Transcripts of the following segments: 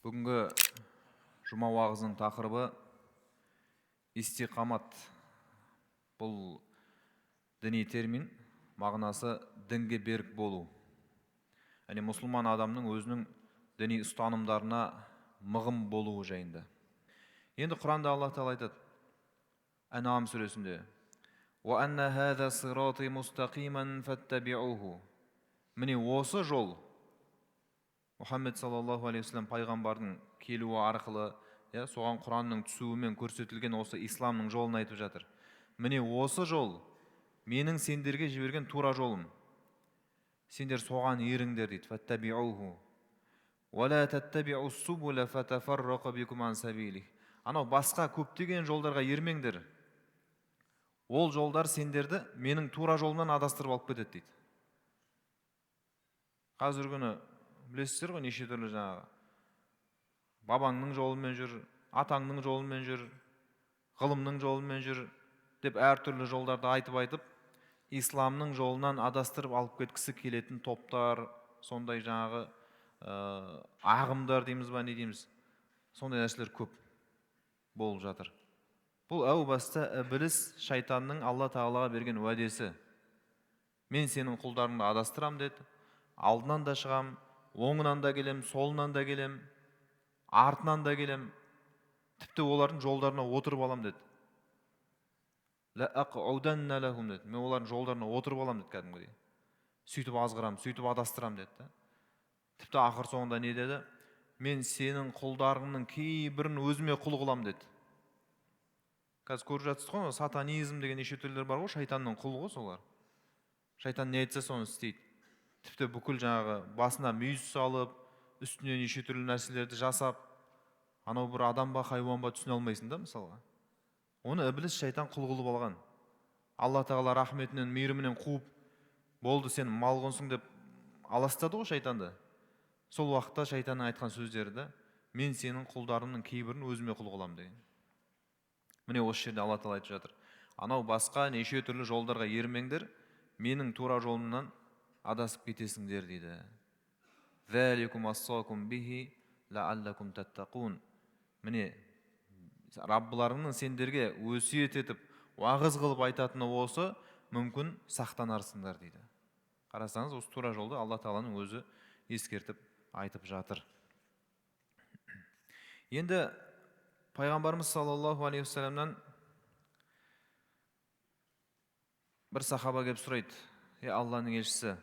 Бүгінгі жұма уағызының тақырыбы истиқамат. Бұл діни термин, мағынасы дінге берік болу. Яғни мұсылман адамның өзінің діни ұстанымдарына мығым болуы жайында. Енді Құранда Аллах Тағала айтады, Ан'ам сүресінде: "Ва анна хаза сирати мустақиман фаттаби'уху". Міне осы жол, Мұхаммед саллаллаху алейхи вассалам пайғамбардың келуі арқылы, соған Құранның түсуімен көрсетілген осы исламның жолын айтып жатыр. Міне осы жол менің сендерге жіберген тура жолым. Сендер соған еріңдер дейді. Фаттаби'уху ва ла таттаби'ус субула фатафаррақа бикум ан сабилих. Анау басқа көптеген жолдарға ермеңдер. Ол жолдар сендерді менің тура жолымнан адастырып алып кетеді дейді. Қазіргі күні білесіздер ғой, неше түрлі жаңағы бабаңның жолымен жүр, атаңның жолымен жүр, ғылымның жолымен жүр деп әртүрлі жолдарды айтып, исламның жолынан адастырып алып кеткісі келетін топтар, сондай жаңағы ағымдар дейміз ба, не дейміз, сондай нәрселер көп болып жатыр. Бұл әу баста ібліс, шайтанның Алла Тағалаға берген уәдесі. Мен сенің құлдарыңды адастырам деді. Алдынан да шығам, оңынан да келем, солынан да келем, артынан да келем, тіпті олардың жолдарына отырып алам деді. Ла ақъуданна лахум деді. Мен олардың жолдарына отырып алам деді кәдімгідей. Сөйтіп азғырам, сөйтіп адастырам деді. Тіпті ақыр соңында не деді? Мен сенің құлдарыңның кейбірін өзіме құл қылам деді. Қазір көріп жатсыз ғой, сатанизм деген неше түрлері бар ғой, шайтанның құлы ғой солар. Шайтан не айтса соны істейді. Тіпті бүкіл жаңағы басына мүйіз салып, үстіне неше түрлі нәрселерді жасап, анау бір адам ба, хайуан ба түсіне алмайсың да мысалға. Оны ібліс, шайтан құл қылып алған. Алла Тағала рахметінен, мейірімінен қуып, болды сен малғынсың деп аластады ғой шайтанды. Сол уақытта шайтанның айтқан сөздері: мен сенің құлдарымның кейбірін өзіме құл қылам деген. Міне осы жерде Алла Тағала айтып жатыр. Анау басқа неше түрлі жолдарға ермеңдер, менің тура жолымнан адасып кетесіңдер дейді. Зәликум ассакум бихи лааллакум таттақун. Міне Раббыларыңның сендерге өсиет етіп, уағыз қылып айтатыны осы, мүмкін сақтанарсыңдар дейді. Қарасаңыз, осы тура жолды Алла Тағаланың өзі ескертіп айтып жатыр. Енді пайғамбарымыз саллаллаху алейхи вассаламнан бір сахаба келіп сұрайды: Алланың елшісі,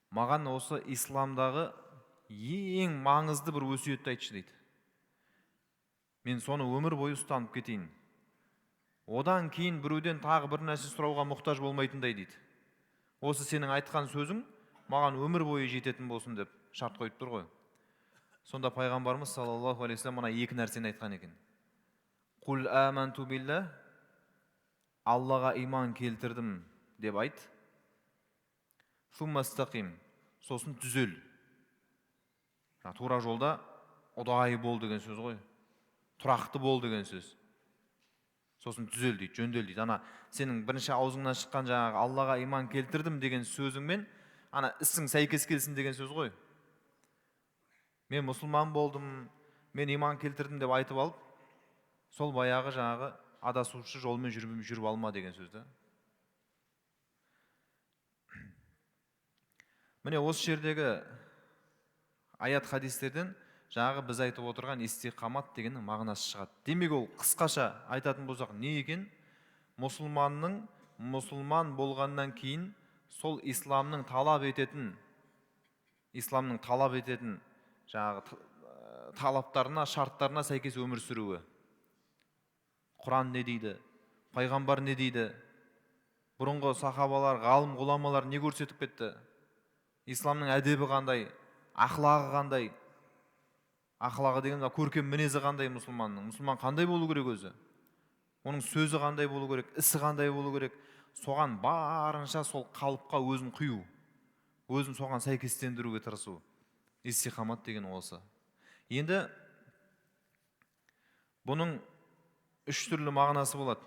маған осы исламдағы ең маңызды бір өсиетті айтшы дейді. Мен соны өмір бойы ұстанып кетейін. Одан кейін біреуден тағы бір нәрсе сұрауға мұқтаж болмайтындай дейді. Осы сенің айтқан сөзің маған өмір бойы жететін болсын деп шарт қойып тұр ғой. Сонда пайғамбарымыз саллаллаху алейхи вассалам мына екі нәрсені айтқан екен. Құл аманту билла, Аллаға иман келтірдім деп айт. Суммастақим, сосын түзел. Тура жолда ұдайы бол деген сөз ғой. Тұрақты бол деген сөз. Сосын түзел дейді, жөндел дейді. Ана сенің бірінші аузыңнан шыққан жаңағы Аллаға иман келтірдім деген сөзіңмен ана ісің сәйкес келсін деген сөз ғой. Мен мұсылман болдым, мен иман келтірдім деп айтып алып, сол баяғы жаңағы адасушы жолмен жүріп алма деген сөзді. Міне осы жердегі аят хадистерден жаңағы біз айтып отырған истиқамат дегеннің мағынасы шығады. Демек ол қысқаша айтатын болсақ не екен? Мұсылманның мұсылман болғаннан кейін сол исламның талап ететін жаңағы талаптарына, шарттарына сәйкес өмір сүруі. Құран не дейді? Пайғамбар не дейді? Бұрынғы сахабалар, ғалым, ғұламалар не көрсетіп кетті? Исламның әдебі қандай? Ақлағы қандай? Ақлағы деген көркем мінезі қандай мұсылманның? Мұсылман қандай болу керек өзі? Оның сөзі қандай болу керек? Ісі қандай болу керек? Соған барынша сол қалыпқа өзін құю, өзін соған сәйкестендіруге тырысу. Истиқамат деген осы. Енді бұның үш түрлі мағынасы болады.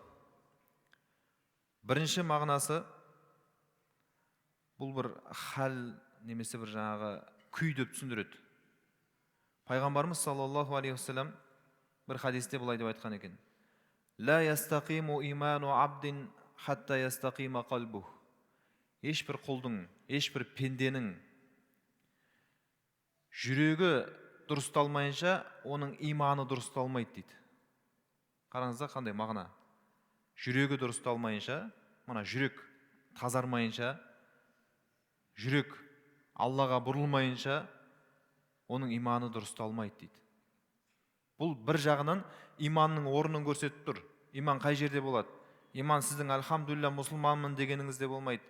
Бірінші мағынасы бұл бір хал немесе бір жаңағы күй деп түсіндіреді. Пайғамбарымыз саллаллаху алейхи вассалам бір хадисте былай деп айтқан екен: «Ла ястақиму иману абдин хатта ястақима қалбух». Ешбір құлдың, ешбір пенденің жүрегі дұрысталмайынша оның иманы дұрысталмайды дейді. Қараңызда қандай мағына. Жүрегі дұрысталмайынша, мына жүрек тазармайынша, жүрек Аллаға бұрылмайынша оның иманы дұрысталмайды дейді. Бұл бір жағынан иманның орнын көрсетіп тұр. Иман қай жерде болады? Иман сіздің альхамдулилля мұсылманмын дегеніңізде болмайды.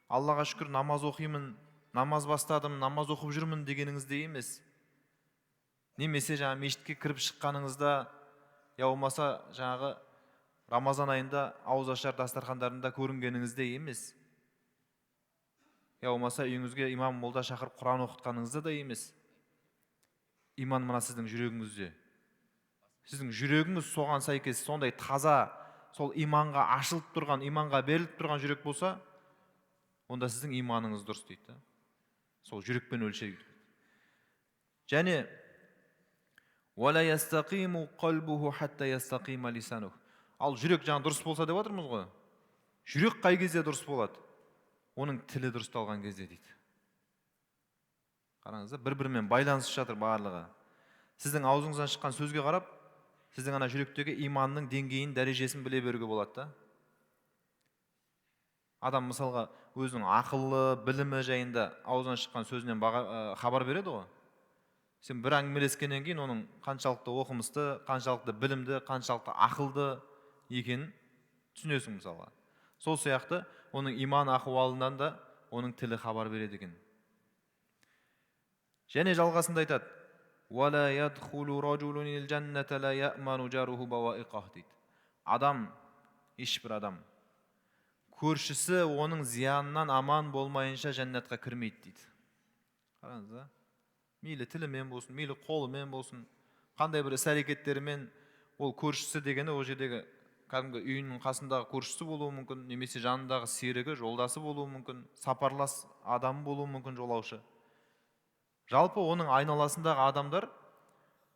Аллаға шүкір намаз оқимын, намаз бастадым, намаз оқып жүрмін дегеніңізде емес. Немесе жаңа мешітке кіріп шыққаныңызда, я болмаса жаңағы Рамазан айында ауызашар дастархандарында көрінгеніңізде емес. Я болмаса үйіңізге имам молда шақырып Құран оқытқаныңызда да емес. Иман мына сіздің жүрегіңізде. Сіздің жүрегіңіз соған сәйкес сондай таза, сол иманға ашылып тұрған, иманға беріліп тұрған жүрек болса, онда сіздің иманыңыз дұрыс дейді. Сол жүрекпен өлшейді. Және «Вала ястақиму қалбуху хатта ястақима лисанух». Ал жүрек жаңа дұрыс болса деп отырмыз ғой. Жүрек қай кезде дұрыс болады? Оның тілі дұрысталған кезде дейді. Қараңызда, бір-бірімен байланысып жатыр барлығы. Сіздің аузыңыздан шыққан сөзге қарап, сіздің ана жүректегі иманның деңгейін, дәрежесін біле беруге болады да. Адам мысалға өзінің ақылы, білімі жайында аузынан шыққан сөзінен хабар береді ғой. Сен бір әңгімелескеннен кейін оның қаншалықты оқымысты, қаншалықты білімді, қаншалықты ақылды екенін түсінесің мысалға. Сол сияқты оның иман ахуалынан да оның тілі хабар береді екен. Және жалғасында айтады: «Вала ядхулу раджулун ил джанната ла яъману жаруху баваиқах» дейді. Адам, ешбір адам, көршісі оның зиянынан аман болмайынша жәннатқа кірмейді дейді. Қараңыз да. Мейлі тілімен болсын, мейлі қолымен болсын, қандай бір іс-әрекеттерімен ол көршісі дегені ол жердегі кәдімгі үйінің қасындағы көршісі болуы мүмкін, немесе жанындағы серігі, жолдасы болуы мүмкін, сапарлас адам болуы мүмкін, жолаушы. Жалпы оның айналасындағы адамдар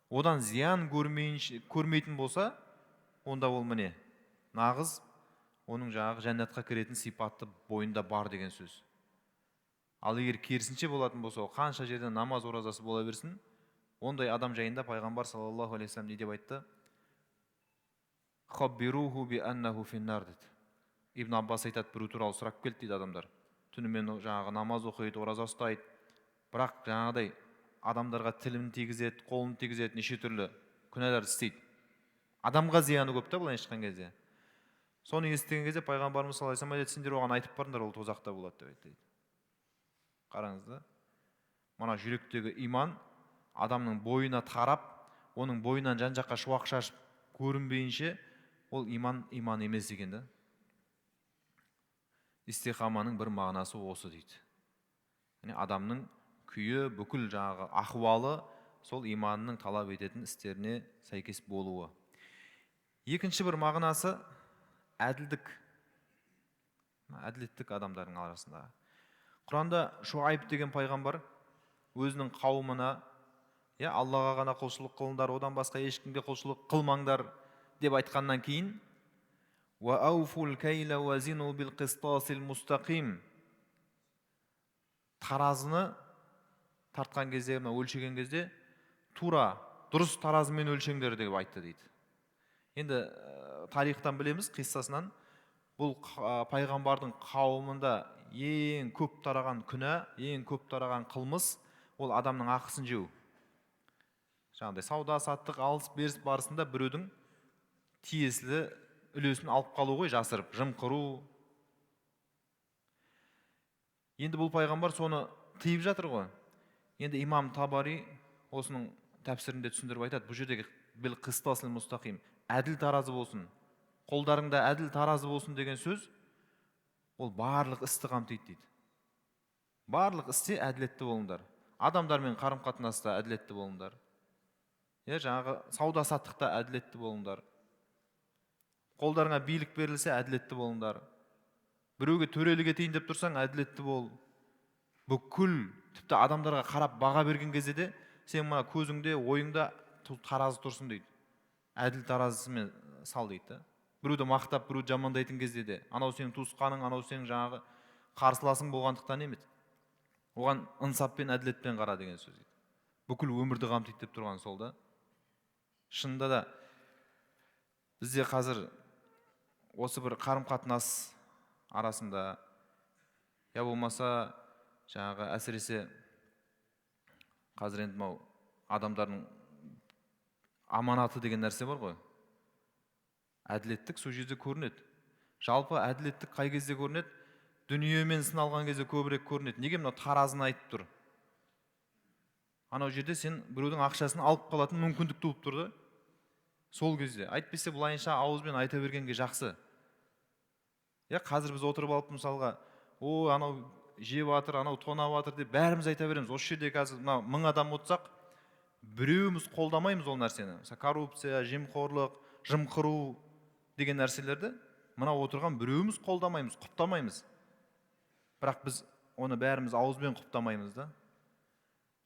одан зиян көрмейтін болса, онда ол міне нағыз оның жаңағы жәннатқа кіретін сипаты бойында бар деген сөз. Ал егер керісінше болатын болса, қанша жерден намаз оразасы бола берсін, ондай адам жайында пайғамбар саллаллаху алейхи вассалам не деп айтты? «Хаббируху би аннаху финнар» дейді. Ибн Аббас айтады, біреу туралы сұрап келді дейді адамдар. Түнімен жаңағы намаз оқиды, ораза ұстайды, бірақ жаңағыдай адамдарға тілін тигізеді, қолын тигізеді, неше түрлі күнәлар істейді. Адамға зияны көп та былайша айтқан кезде. Соны естіген кезде пайғамбарымыз саллаллаху алейхи вассалам айтады: сендер оған айтып барыңдар, ол тозақта болады деп айтты. Қараңыз да, мына жүректегі иман адамның бойына тарап, оның бойынан жан-жаққа шуақ шашып көрінбейінше, ол иман емес екен да. Истиқаманың бір мағынасы осы дейді. Адамның күйі, бүкіл жаңағы ахуалы сол иманның талап ететін істеріне сәйкес болуы. Екінші бір мағынасы әділдік. Әділеттік адамдардың арасында. Құранда Шуайб деген пайғамбар өзінің қауымына, Аллаға ғана құлшылық қылыңдар, одан басқа ешкімге құлшылық қылмаңдар деп айтқаннан кейін, «Ва ауфул кайла ва зину бил қистасил мустақим». Таразыны тартқан кезде, өлшеген кезде, тура, дұрыс таразымен өлшеңдер деп айтты дейді. Енді тарихтан білеміз, қиссасынан, бұл пайғамбардың қауымында ең көп тараған күнә, ең көп тараған қылмыс, ол адамның ақысын жеу. Жаңағыдай сауда саттық, алыс беріс барысында біреудің тиесілі үлесін алып қалу ғой, жасырып, жымқыру. Енді бұл пайғамбар соны тыйып жатыр ғой. Енді имам Табари осының тәпсірінде түсіндіріп айтады, бұл жердегі біл қистасыл мұстақим, әділ таразы болсын, қолдарыңда әділ таразы болсын деген сөз, ол барлық істі қамтиды дейді. Барлық істе әділетті болыңдар. Адамдармен қарым-қатынаста әділетті болыңдар. Жаңағы сауда саттықта әділетті болыңдар. Қолдарыңа билік берілсе әділетті болыңдар. Біреуге төрелік етейін деп тұрсаң әділетті бол. Бүкіл тіпті адамдарға қарап баға берген кезде де сен мына көзіңде ойыңда таразы тұрсын дейді. Әділ таразысымен сал дейді да. Біреуді мақтап біреуді жамандайтын кезде де анау сенің туысқаның, анау сенің жаңағы қарсыласың болғандықтан емес, оған ынсаппен әділетпен қара деген сөз дейді. Бүкіл өмірді қамтиды деп тұрған сол да. Шынында да бізде қазір осы бір қарым қатынас арасында, я болмаса жаңағы әсіресе қазір енді мынау адамдардың аманаты деген нәрсе бар ғой. Әділеттік сол жерде көрінеді. Жалпы әділеттік қай кезде көрінеді? Дүниемен сыналған кезде көбірек көрінеді. Неге мынау таразыны айтып тұр? Анау жерде сен біреудің ақшасын алып қалатын мүмкіндік туып тұр да. Сол кезде айтпесе былайынша ауызбен айта бергенге жақсы. Қазір біз отырып алып мысалға, анау жеп жатыр, анау тонап жатыр деп бәріміз айта береміз. Осы жерде қазір 1000 адам отырсақ, біреуіміз қолдамаймыз ол нәрсені. Коррупция, жемқорлық, жымқыру деген нәрселерді мына отырған біреуіміз қолдамаймыз, құптамаймыз. Бірақ біз оны бәріміз ауызбен құптамаймыз да.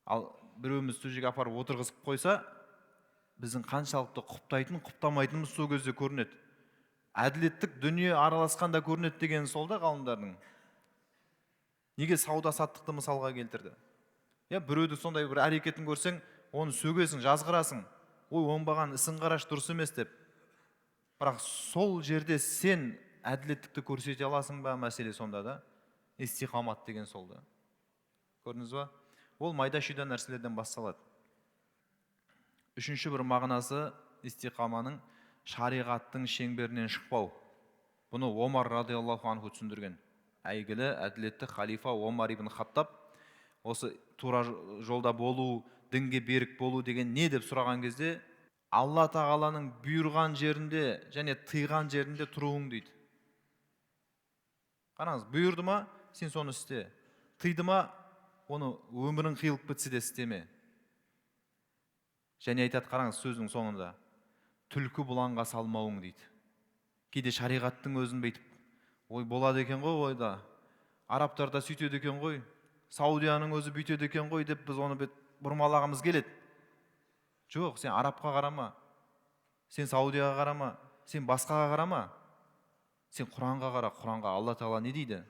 Ал біреуіміз сол жерге апарып отырғызып қойса, біздің қаншалықты құптайтын, құптамайтынымыз сол кезде көрінеді. Әділеттік дүние араласқанда көрінеді деген сол да ғалымдардың. Неге сауда саттықты мысалға келтірді? Біреуді сондай бір әрекетін көрсең, оны сөгесің, жазғырасың. Оңбаған ісін қараш, дұрыс емес деп. Бірақ сол жерде сен әділеттікті көрсете аласың ба, мәселе сонда да. Истиқамат деген сол да. Көрдіңіз ба? Ол майда-шүйда нәрселерден басталады. Үшінші бір мағынасы истиқаманың шариғаттың шеңберінен шықпау. Бұны Омар радиаллаху анху түсіндірген. Әйгілі әділетті халифа Омар ибн Хаттаб осы тура жолда болу, дінге берік болу деген не деп сұраған кезде, Алла тағаланың бұйырған жерінде және тыйған жерінде тұруың дейді. Қараңыз, бұйырды ма, сен соны істе. Тыйды ма, оны өмірің қиылып бітсе де істеме. Және айтады, қараңыз сөздің соңында, түлкі бұланға салмауың дейді. Кейде шариғаттың өзін бейтіп, болады екен ғой ойда, арабтарда сөйтеді екен ғой, Саудияның өзі бүйтеді екен ғой деп біз оны бұрмалағымыз келеді. Жоқ, сен арабқа қарама, сен Саудияға қарама, сен басқаға қарама, сен Құранға қара. Құранға Алла Тағала не дейді?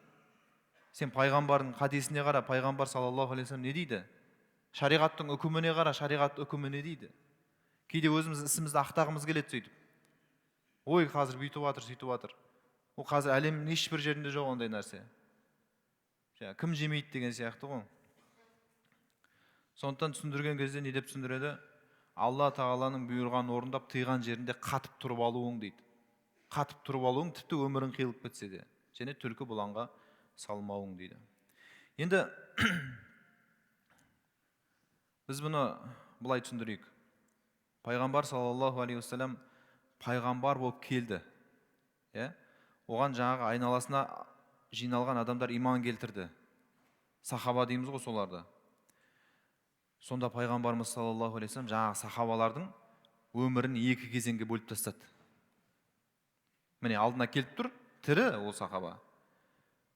Сен пайғамбардың хадисіне қара, пайғамбар саллаллаху алейхи вассалам не дейді? Шариғаттың үкіміне қара, шариғат үкімі не дейді? Кейде өзіміз ісімізді ақтағымыз келеді сөйтіп. Қазір бүйтіп жатыр, сөйтіп жатыр. Ол қазір әлемнің ешбір жерінде жоқ ондай нәрсе. Кім жемейді деген сияқты ғой. Сондықтан түсіндірген кезде не деп түсіндіреді? Алла тағаланың бұйырған орындап тыйған жерінде қатып тұрып алуың дейді. Қатып тұрып алуың тіпті өмірің қиылып кетсе де, және түлкі бұланға салмауың дейді. Енді біз бұны былай түсіндірейік. Пайғамбар саллаллаху алейхи вассалам пайғамбар болып келді. Оған жаңағы айналасына жиналған адамдар иман келтірді. Сахаба дейміз ғой соларды. Сонда пайғамбарымыз саллаллаху алейхи вассалам жаңағы сахабалардың өмірін екі кезеңге бөліп тастады. Міне алдына келіп тұр, тірі ол сахаба.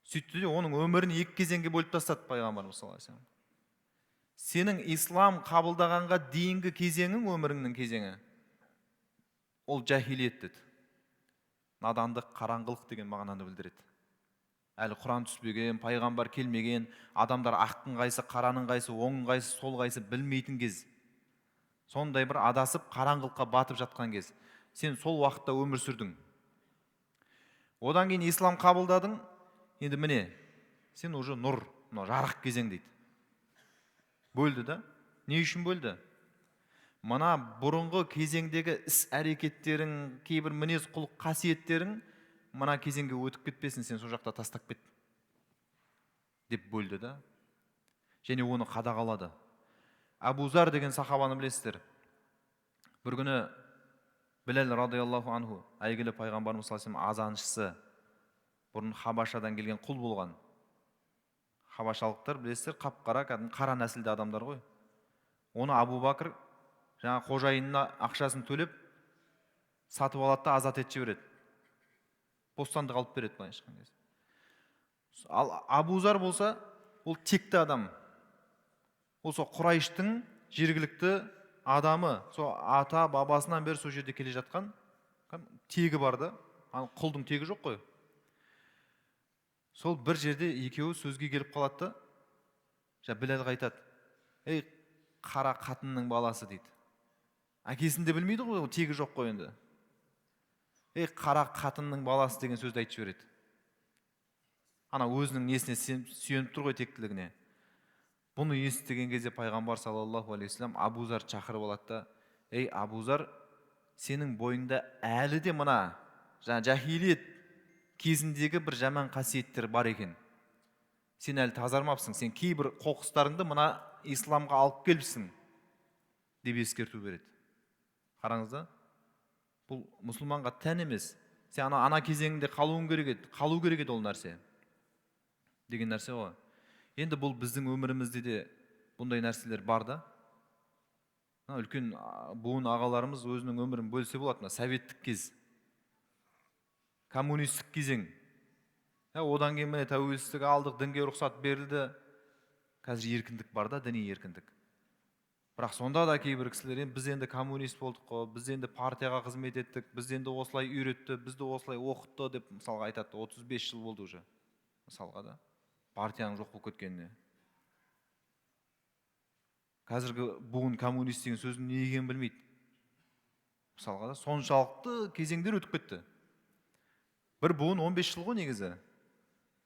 Сөйтті де оның өмірін екі кезеңге бөліп тастады пайғамбарымыз саллаллаху алейхи вассалам. Сенің ислам қабылдағанға дейінгі кезеңің, өміріңнің кезеңі, ол жахилиет деді. Надандық, қараңғылық деген мағынаны білдіреді. Әлі Құран түспеген, пайғамбар келмеген, адамдар ақтың қайсы, қараның қайсы, оңың қайсы, сол қайсы білмейтін кез. Сондай бір адасып, қараңғылыққа батып жатқан кез. Сен сол уақытта өмір сүрдің. Одан кейін ислам қабылдадың, енді міне, сен уже нұр, жарық кезең дейді. Бөлді да? Не үшін бөлді? Мына бұрынғы кезеңдегі іс әрекеттерің, кейбір мінез құлық қасиеттерің мына кезеңге өтіп кетпесін, сен сол жақта тастап кет деп бөлді да. Және оны қадағалады. Абу Зар деген сахабаны білесіздер. Бір күні Билал радиаллаху анху, әйгілі пайғамбарымыз саллаллаху алейхи вассалам азаншысы, бұрын Хабашадан келген құл болған. Хабашалықтар білесіздер, қап-қара, қара нәсілді адамдар ғой. Оны Абу Бакр жаңа қожайынына ақшасын төлеп сатып алады да азат етіп жібереді. Бостандық алып береді былай шыққан кезде. Ал Абу Зар болса, ол текті адам. Ол сол Құрайыштың жергілікті адамы, сол ата бабасынан бері сол жерде келе жатқан тегі бар да, құлдың тегі жоқ қой. Сол бір жерде екеуі сөзге келіп қалады да, Біләлға айтады: ей, қара қатынның баласы дейді. Әкесін де білмейді ғой, тегі жоқ қой енді. Ей, қара қатынның баласы деген сөзді айтып жібереді. Ана өзінің несіне сүйеніп тұр ғой, тектілігіне. Бұны естіген кезде пайғамбар саллаллаху алейхи вассалам Абузар шақырып алады да: ей Абузар, сенің бойыңда әлі де мына жахилиет кезіндегі бір жаман қасиеттер бар екен. Сен әлі тазармапсың, сен кейбір қоқыстарыңды мына исламға алып келіпсің деп ескерту береді. Қараңыз да, бұл мұсылманға тән емес. Сен ана кезеңінде қалу керек еді ол нәрсе деген нәрсе ғой. Енді бұл біздің өмірімізде де бұндай нәрселер бар да. Үлкен буын ағаларымыз өзінің өмірін бөлсе болады. Советтік кез, коммунистік кезең. Одан кейін міне тәуелсіздік алдық, дінге рұқсат берілді. Қазір еркіндік бар да, діни еркіндік. Бірақ сонда да кейбір кісілер: біз енді коммунист болдық қой, біз енді партияға қызмет еттік, біз енді осылай үйретті, бізді осылай оқытты деп мысалға айтады. 35 жыл болды уже мысалға да, партияның жоқ болып кеткеніне. Қазіргі буын коммунист деген сөздің не екенін білмейді мысалға да. Соншалықты кезеңдер өтіп кетті. Бір буын 15 жыл ғой негізі.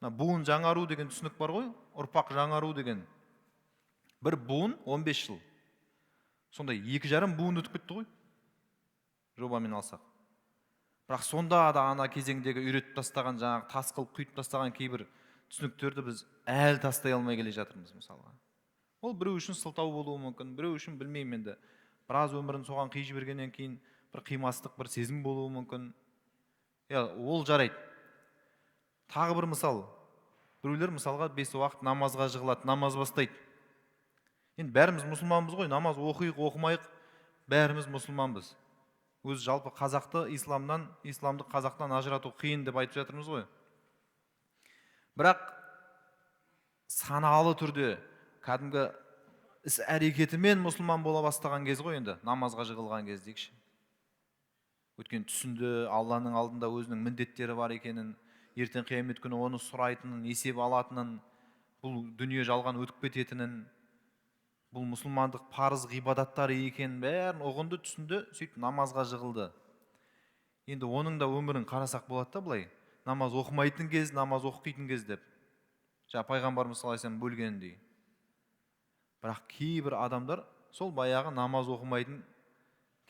Буын жаңару деген түсінік бар ғой, ұрпақ жаңару деген. Бір буын 15 жыл. Сонда 2,5 буын өтіп кетті ғой, жобамен алсақ. Бірақ сонда да ана кезеңдегі үйретіп тастаған, жаңағы тас қылып құйып тастаған кейбір түсініктерді біз әлі тастай алмай келе жатырмыз мысалға. Ол біреу үшін сылтау болуы мүмкін, біреу үшін білмеймін енді. Біраз өмірін соған қиып жібергеннен кейін бір қимастық, бір сезім болуы мүмкін. Ол жарайды. Тағы бір мысал. Біреулер мысалға 5 уақыт намазға жығылады, намаз бастайды. Енді бәріміз мұсылманбыз ғой, намаз оқиық, оқымайық, бәріміз мұсылманбыз. Өз жалпы қазақты исламды қазақтан ажырату қиын деп айтып жатырмыз ғой. Бірақ саналы түрде кәдімгі іс әрекетімен мұсылман бола бастаған кез ғой енді, намазға жығылған кез дейікші. Өткен түсінді, Алланың алдында өзінің міндеттері бар екенін, ертең қиямет күні оны сұрайтынын, есеп алатынын, бұл дүние жалған өтіп кететінін, бұл мұсылмандық парыз ғибадаттары екенін бәрін ұғынды, түсінді, сөйтіп намазға жығылды. Енді оның да өмірін қарасақ болады да былай. Намаз оқымайтын кез, намаз оқитын кез деп. Пайғамбарымыз саллаллаху алейхи вассалам бөлгендей. Бірақ кейбір адамдар сол баяғы намаз оқымайтын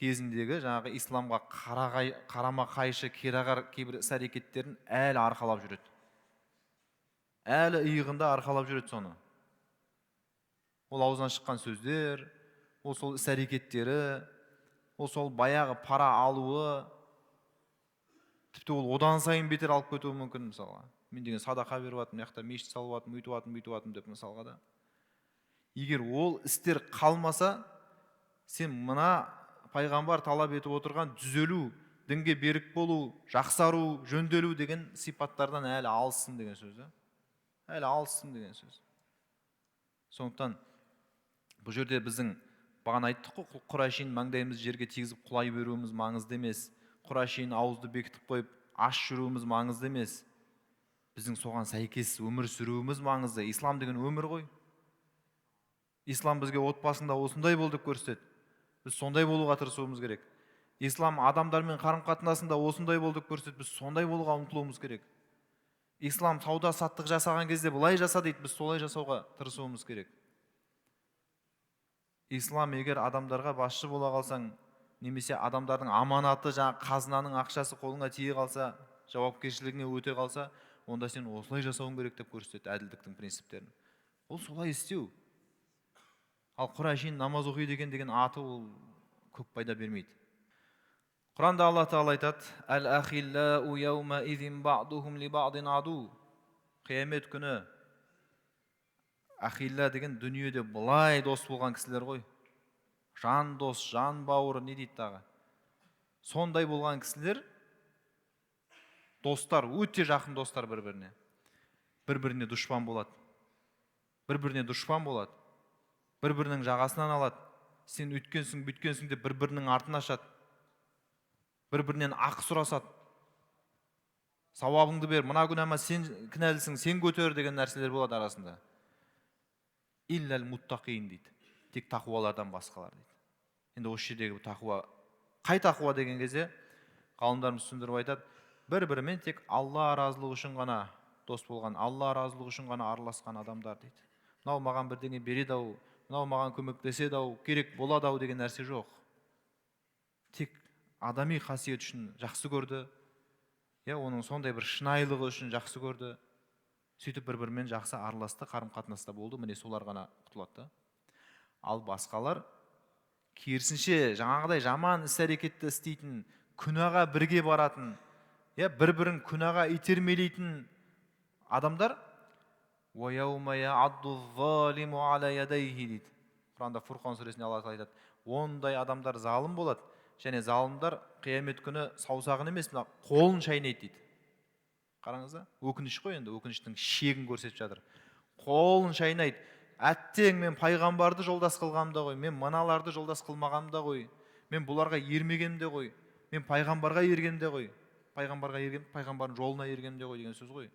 кезіндегі жаңағы исламға қарама қайшы керағар кейбір іс әрекеттерін әлі арқалап жүреді. Әлі иығында арқалап жүреді соны. Ол аузынан шыққан сөздер, ол сол іс әрекеттері, ол сол баяғы пара алуы, тіпті ол одан сайын бетер алып кетуі мүмкін мысалға. Мен деген садақа беріп жатырмын, мына жақта мешіт салып жатырмын, өйтіп жатырмын деп мысалға да. Егер ол істер қалмаса, сен мына пайғамбар талап етіп отырған түзелу, дінге берік болу, жақсару, жөнделу деген сипаттардан әлі алыссың деген сөз. Әлі алыссың деген сөз. Сондықтан бұл жерде біздің бағана айттық қой, Құрайшин маңдайымызды жерге тигізіп құлай беруіміз маңызды емес. Құрайшин ауызды бекітіп қойып аш жүруіміз маңызды емес. Біздің соған сәйкес өмір сүруіміз маңызды. Ислам деген өмір ғой. Ислам бізге отбасында осындай бол деп көрсетеді. Біз сондай болуға тырысуымыз керек. Ислам адамдармен қарым-қатынасында осындай бол деп көрсетеді. Біз сондай болуға ұмтылуымыз керек. Ислам сауда саттық жасаған кезде былай жаса дейді, біз солай жасауға тырысуымыз керек. Ислам егер адамдарға басшы бола қалсаң, немесе адамдардың аманаты, қазынаның ақшасы қолыңа тие қалса, жауапкершілігіне өте қалса, онда сен осылай жасауың керек деп көрсетеді әділдіктің принциптерін. Ол солай істеу. Ал Құрайшин намаз оқиды деген аты ол көп пайда бермейді. Құранда Алла Тағала айтады: «Әл-ахиллау яума изин баъдухум ли баъдин аду». Қиямет күні ахилла деген дүниеде былай дос болған кісілер ғой. Жан дос, жан бауыры, не дейді тағы? Сондай болған кісілер достар, өте жақын достар бір-біріне. Бір-біріне дұшпан болады. Бір-біріне дұшпан болады. Бір-бірінің жағасынан алады. сен өйткенсің бүйткенсің деп бір-бірінің артын ашады, бір-бірінен ақы сұрасады, сауабыңды бер, мына күнәма сен кінәлісің, сен көтер деген нәрселер болады арасында. Илләл муттақин дейді, тек тақуалардан басқалар дейді. Енді осы жердегі тақуа, қай тақуа деген кезде ғалымдарымыз түсіндіріп айтады, бір-бірімен тек Алла разылығы үшін ғана дос болған, Алла разылығы үшін ғана араласқан адамдар дейді. Мынау маған бірдеңе береді ау, мынау маған көмектеседі ау, керек болады ау деген нәрсе жоқ. Тек адами қасиет үшін жақсы көрді, оның сондай бір шынайылығы үшін жақсы көрді, сөйтіп бір-бірімен жақсы араласты, қарым-қатынаста болды, міне солар ғана құтылады. Ал басқалар керісінше жаңағыдай жаман іс-әрекетті істейтін, күнәға бірге баратын, бір-бірін күнәға итермелейтін адамдар дейді. Құранда Фурқан сүресінде Алла тағала айтады, ондай адамдар залым болады, және залымдар қиямет күні саусағын емес, қолын шайнайды дейді. Қараңыз да, өкініш қой, енді өкініштің шегін көрсетіп жатыр. Қолын шайнайды. Әттең, мен пайғамбарды жолдас қылғамда ғой, мен мыналарды жолдас қылмағамда ғой, мен бұларға ермегенде ғой, мен пайғамбарға ергенде ғой, пайғамбардың жолына ергенде ғой деген сөз ғой.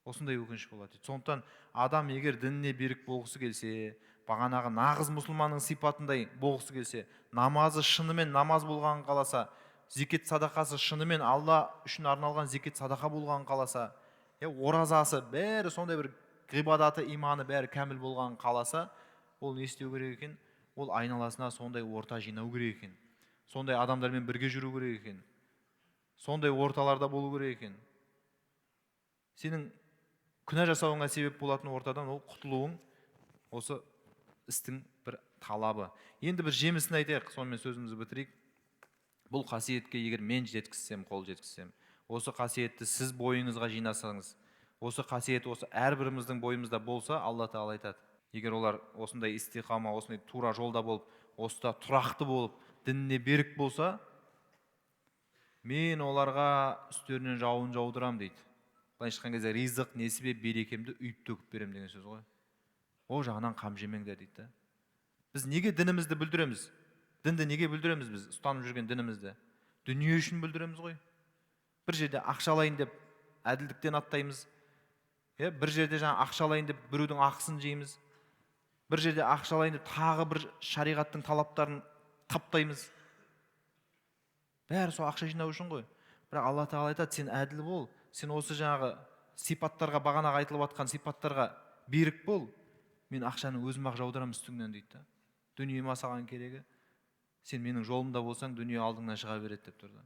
Осындай өкініш болады. Сондықтан адам егер дініне берік болғысы келсе, бағанағы нағыз мұсылманның сипатындай болғысы келсе, намазы шынымен намаз болғанын қаласа, зекет садақасы шынымен Алла үшін арналған зекет садақа болғанын қаласа, оразасы бәрі сондай бір ғибадаты, иманы бәрі кәміл болғанын қаласа, ол не істеу керек екен? Ол айналасына сондай орта жинау керек екен. Сондай адамдармен бірге жүру керек екен. Сондай орталарда болу керек екен. Сенің күнә жасауыңа себеп болатын ортадан ол құтылуың осы істің бір талабы. Енді бір жемісін айтайық, сонымен сөзімізді бітірейік. Бұл қасиетке егер мен жеткізсем, қол жеткізсем, осы қасиетті сіз бойыңызға жинасаңыз, осы қасиет осы әрбіріміздің бойымызда болса, Алла тағала айтады, егер олар осындай истиқама, осындай тура жолда болып, осында тұрақты болып, дініне берік болса, мен оларға үстерінен жауын жаудырам дейді. Былайша айтқан кезде ризық, несібе, берекемді үйіп төгіп берем деген сөз ғой. Ол жағынан қам жемеңдер дейді. Біз неге дінімізді бүлдіреміз? Дінді неге бүлдіреміз біз, ұстанып жүрген дінімізді? Дүние үшін бүлдіреміз ғой. Бір жерде ақшалайын деп әділдіктен аттаймыз. Бір жерде ақшалайын деп біреудің ақысын жейміз. Бір жерде ақшалайын деп тағы бір шариғаттың талаптарын таптаймыз. Бәрі сол ақша жинау үшін ғой. Бірақ Алла тағала айтады, сен әділ бол, сен осы жаңағы сипаттарға, бағанағы айтылып жатқан сипаттарға берік бол, мен ақшаны өзім-ақ жаудырам үстіңнен дейді. Дүние ма саған керегі? Сен менің жолымда болсаң, дүние алдыңнан шыға береді деп тұрды.